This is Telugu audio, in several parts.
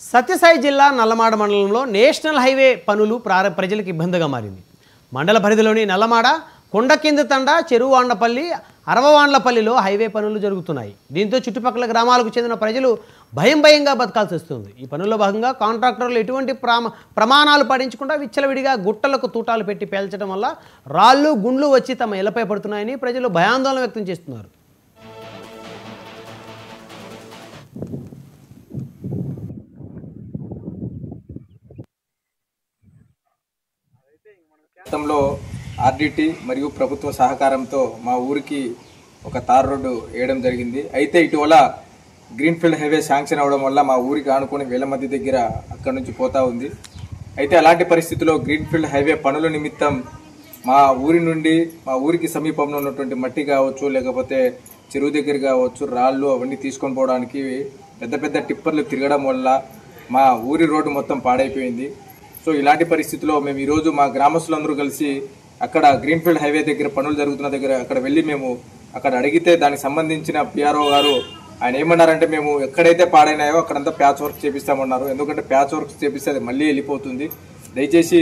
సత్యసాయి జిల్లా నల్లమాడ మండలంలో నేషనల్ హైవే పనులు ప్రజలకు ఇబ్బందిగా మారింది. మండల పరిధిలోని నల్లమాడ, కొండకింద తండ, చెరువాండ్లపల్లి, అరవవాండ్లపల్లిలో హైవే పనులు జరుగుతున్నాయి. దీంతో చుట్టుపక్కల గ్రామాలకు చెందిన ప్రజలు భయంగా బతకాల్సి వస్తుంది. ఈ పనుల్లో భాగంగా కాంట్రాక్టర్లు ఎటువంటి ప్రమాణాలు పాటించకుండా విచ్చలవిడిగా గుట్టలకు తూటాలు పెట్టి పేల్చడం వల్ల రాళ్ళు గుండ్లు వచ్చి తమ ఇళ్లపై పడుతున్నాయని ప్రజలు భయాందోళన వ్యక్తం చేస్తున్నారు. గతంలో ఆర్డిటి మరియు ప్రభుత్వ సహకారంతో మా ఊరికి ఒక తార్ రోడ్డు వేయడం జరిగింది. అయితే ఇటీవల గ్రీన్ఫీల్డ్ హైవే శాంక్షన్ అవడం వల్ల మా ఊరికి ఆనుకుని వేల మంది దగ్గర అక్కడి నుంచి పోతా ఉంది. అయితే అలాంటి పరిస్థితుల్లో గ్రీన్ఫీల్డ్ హైవే పనుల నిమిత్తం మా ఊరి నుండి మా ఊరికి సమీపంలో ఉన్నటువంటి మట్టి కావచ్చు, లేకపోతే చెరువు దగ్గర కావచ్చు, రాళ్ళు అవన్నీ తీసుకొని పోవడానికి పెద్ద పెద్ద టిప్పర్లు తిరగడం వల్ల మా ఊరి రోడ్డు మొత్తం పాడైపోయింది. సో ఇలాంటి పరిస్థితుల్లో మేము ఈరోజు మా గ్రామస్తులందరూ కలిసి అక్కడ గ్రీన్ఫీల్డ్ హైవే దగ్గర పనులు జరుగుతున్న దగ్గర అక్కడ వెళ్ళి మేము అక్కడ అడిగితే దానికి సంబంధించిన పిఆర్ఓ గారు ఆయన ఏమన్నారంటే, మేము ఎక్కడైతే పాడైనాయో అక్కడంతా ప్యాచ్ వర్క్ చేపిస్తామన్నారు. ఎందుకంటే ప్యాచ్ వర్క్ చేపిస్తే అది మళ్ళీ వెళ్ళిపోతుంది. దయచేసి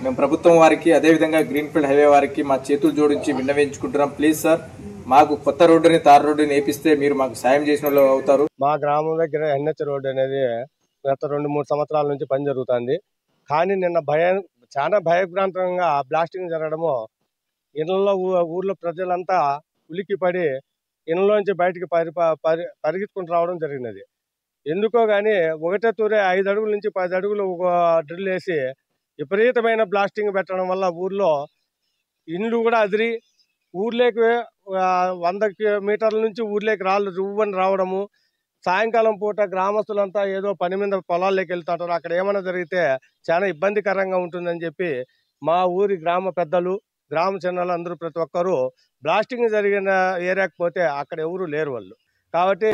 మేము ప్రభుత్వం వారికి అదేవిధంగా గ్రీన్ఫీల్డ్ హైవే వారికి మా చేతులు జోడించి విన్నవించుకుంటున్నాం. ప్లీజ్ సార్, మాకు కొత్త రోడ్డుని తార్ రోడ్డుని వేపిస్తే మీరు మాకు సాయం చేసిన వాళ్ళు అవుతారు. మా గ్రామం దగ్గర ఎన్హెచ్ రోడ్డు అనేది గత 2-3 సంవత్సరాల నుంచి పని జరుగుతుంది. కానీ నిన్న చాలా భయభ్రాంతంగా బ్లాస్టింగ్ జరగడము ఇళ్లలో ఊర్లో ప్రజలంతా ఉలిక్కిపడి ఇళ్లలోంచి బయటికి పరిగెత్తుకుంటూ రావడం జరిగినది. ఎందుకో కానీ ఒకటే తూరే 5 అడుగుల నుంచి 10 అడుగులు డ్రిల్ వేసి విపరీతమైన బ్లాస్టింగ్ పెట్టడం వల్ల ఊర్లో ఇండ్లు కూడా అదిరి ఊర్లోకి 100 మీటర్ల నుంచి ఊర్లోకి రాళ్ళు రువ్వని రావడము. సాయంకాలం పూట గ్రామస్తులంతా ఏదో పని మీద పొలాల్లోకి వెళ్తుంటారు. అక్కడ ఏమైనా జరిగితే చాలా ఇబ్బందికరంగా ఉంటుందని చెప్పి మా ఊరి గ్రామ పెద్దలు, గ్రామ చిన్నలు అందరూ ప్రతి ఒక్కరూ బ్లాస్టింగ్ జరిగిన ఏరియాకి పోతే అక్కడ ఎవరు లేరు వాళ్ళు. కాబట్టి